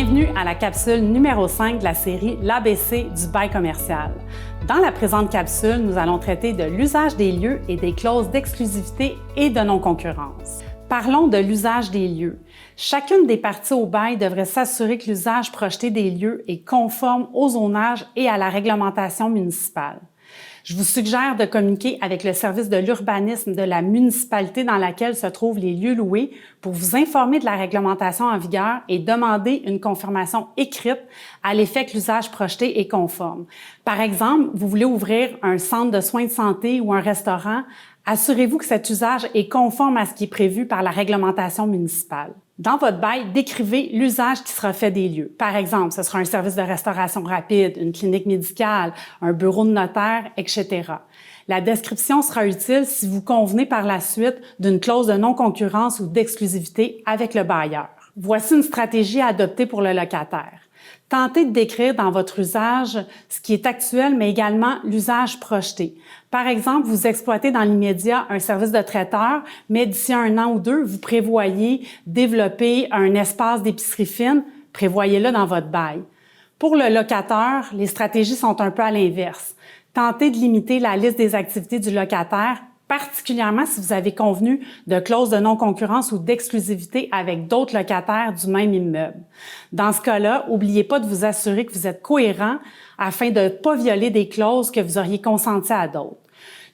Bienvenue à la capsule numéro 5 de la série l'ABC du bail commercial. Dans la présente capsule, nous allons traiter de l'usage des lieux et des clauses d'exclusivité et de non-concurrence. Parlons de l'usage des lieux. Chacune des parties au bail devrait s'assurer que l'usage projeté des lieux est conforme au zonage et à la réglementation municipale. Je vous suggère de communiquer avec le service de l'urbanisme de la municipalité dans laquelle se trouvent les lieux loués pour vous informer de la réglementation en vigueur et demander une confirmation écrite à l'effet que l'usage projeté est conforme. Par exemple, vous voulez ouvrir un centre de soins de santé ou un restaurant, assurez-vous que cet usage est conforme à ce qui est prévu par la réglementation municipale. Dans votre bail, décrivez l'usage qui sera fait des lieux. Par exemple, ce sera un service de restauration rapide, une clinique médicale, un bureau de notaire, etc. La description sera utile si vous convenez par la suite d'une clause de non-concurrence ou d'exclusivité avec le bailleur. Voici une stratégie à adopter pour le locataire. Tentez de décrire dans votre usage ce qui est actuel, mais également l'usage projeté. Par exemple, vous exploitez dans l'immédiat un service de traiteur, mais d'ici 1 an ou 2, vous prévoyez développer un espace d'épicerie fine, prévoyez-le dans votre bail. Pour le locataire, les stratégies sont un peu à l'inverse. Tentez de limiter la liste des activités du locataire, particulièrement si vous avez convenu de clauses de non-concurrence ou d'exclusivité avec d'autres locataires du même immeuble. Dans ce cas-là, n'oubliez pas de vous assurer que vous êtes cohérent afin de ne pas violer des clauses que vous auriez consenties à d'autres.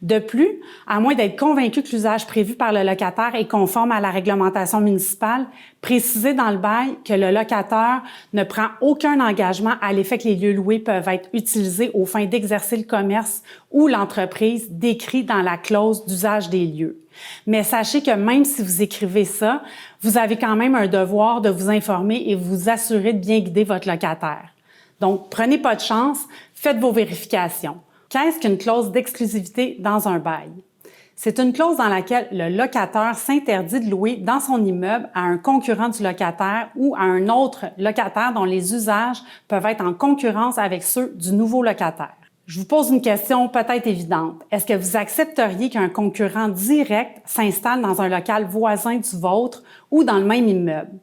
De plus, à moins d'être convaincu que l'usage prévu par le locataire est conforme à la réglementation municipale, précisez dans le bail que le locataire ne prend aucun engagement à l'effet que les lieux loués peuvent être utilisés aux fins d'exercer le commerce ou l'entreprise décrit dans la clause d'usage des lieux. Mais sachez que même si vous écrivez ça, vous avez quand même un devoir de vous informer et vous assurer de bien guider votre locataire. Donc, prenez pas de chance, faites vos vérifications. Qu'est-ce qu'une clause d'exclusivité dans un bail? C'est une clause dans laquelle le locataire s'interdit de louer dans son immeuble à un concurrent du locataire ou à un autre locataire dont les usages peuvent être en concurrence avec ceux du nouveau locataire. Je vous pose une question peut-être évidente. Est-ce que vous accepteriez qu'un concurrent direct s'installe dans un local voisin du vôtre ou dans le même immeuble?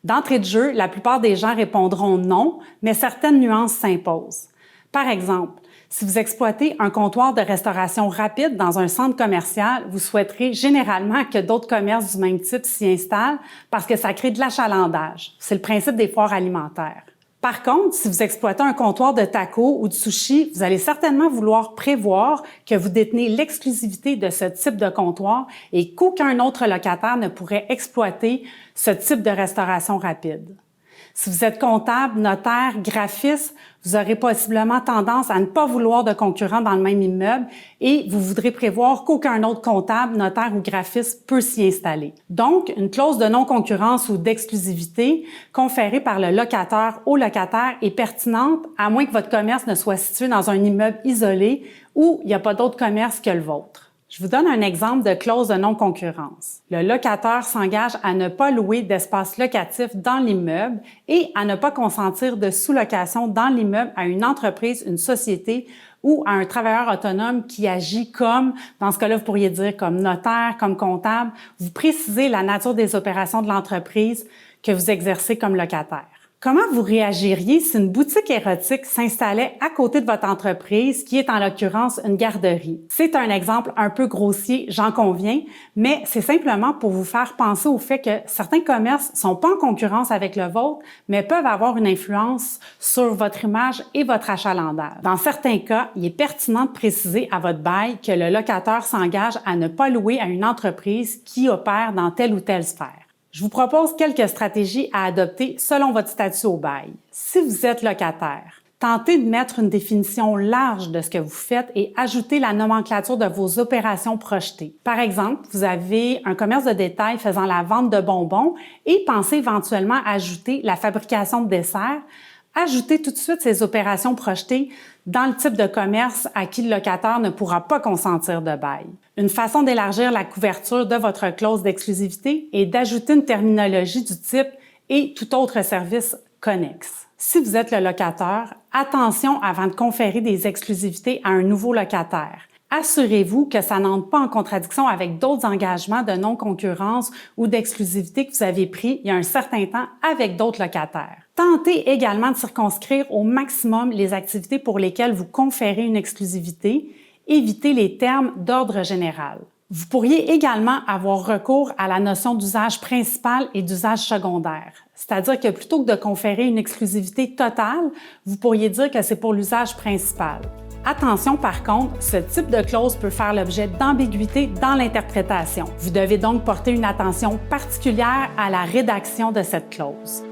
D'entrée de jeu, la plupart des gens répondront non, mais certaines nuances s'imposent. Par exemple, si vous exploitez un comptoir de restauration rapide dans un centre commercial, vous souhaiterez généralement que d'autres commerces du même type s'y installent parce que ça crée de l'achalandage. C'est le principe des foires alimentaires. Par contre, si vous exploitez un comptoir de tacos ou de sushi, vous allez certainement vouloir prévoir que vous détenez l'exclusivité de ce type de comptoir et qu'aucun autre locataire ne pourrait exploiter ce type de restauration rapide. Si vous êtes comptable, notaire, graphiste, vous aurez possiblement tendance à ne pas vouloir de concurrents dans le même immeuble et vous voudrez prévoir qu'aucun autre comptable, notaire ou graphiste peut s'y installer. Donc, une clause de non-concurrence ou d'exclusivité conférée par le locataire au locataire est pertinente à moins que votre commerce ne soit situé dans un immeuble isolé où il n'y a pas d'autre commerce que le vôtre. Je vous donne un exemple de clause de non-concurrence. Le locataire s'engage à ne pas louer d'espace locatif dans l'immeuble et à ne pas consentir de sous-location dans l'immeuble à une entreprise, une société ou à un travailleur autonome qui agit comme, dans ce cas-là, vous pourriez dire comme notaire, comme comptable. Vous précisez la nature des opérations de l'entreprise que vous exercez comme locataire. Comment vous réagiriez si une boutique érotique s'installait à côté de votre entreprise, qui est en l'occurrence une garderie? C'est un exemple un peu grossier, j'en conviens, mais c'est simplement pour vous faire penser au fait que certains commerces sont pas en concurrence avec le vôtre, mais peuvent avoir une influence sur votre image et votre achalandage. Dans certains cas, il est pertinent de préciser à votre bail que le locataire s'engage à ne pas louer à une entreprise qui opère dans telle ou telle sphère. Je vous propose quelques stratégies à adopter selon votre statut au bail. Si vous êtes locataire, tentez de mettre une définition large de ce que vous faites et ajoutez la nomenclature de vos opérations projetées. Par exemple, vous avez un commerce de détail faisant la vente de bonbons et pensez éventuellement ajouter la fabrication de desserts. Ajoutez tout de suite ces opérations projetées dans le type de commerce à qui le locataire ne pourra pas consentir de bail. Une façon d'élargir la couverture de votre clause d'exclusivité est d'ajouter une terminologie du type « et tout autre service connexe ». Si vous êtes le locataire, attention avant de conférer des exclusivités à un nouveau locataire. Assurez-vous que ça n'entre pas en contradiction avec d'autres engagements de non-concurrence ou d'exclusivité que vous avez pris il y a un certain temps avec d'autres locataires. Tentez également de circonscrire au maximum les activités pour lesquelles vous conférez une exclusivité. Évitez les termes d'ordre général. Vous pourriez également avoir recours à la notion d'usage principal et d'usage secondaire. C'est-à-dire que plutôt que de conférer une exclusivité totale, vous pourriez dire que c'est pour l'usage principal. Attention par contre, ce type de clause peut faire l'objet d'ambiguïté dans l'interprétation. Vous devez donc porter une attention particulière à la rédaction de cette clause.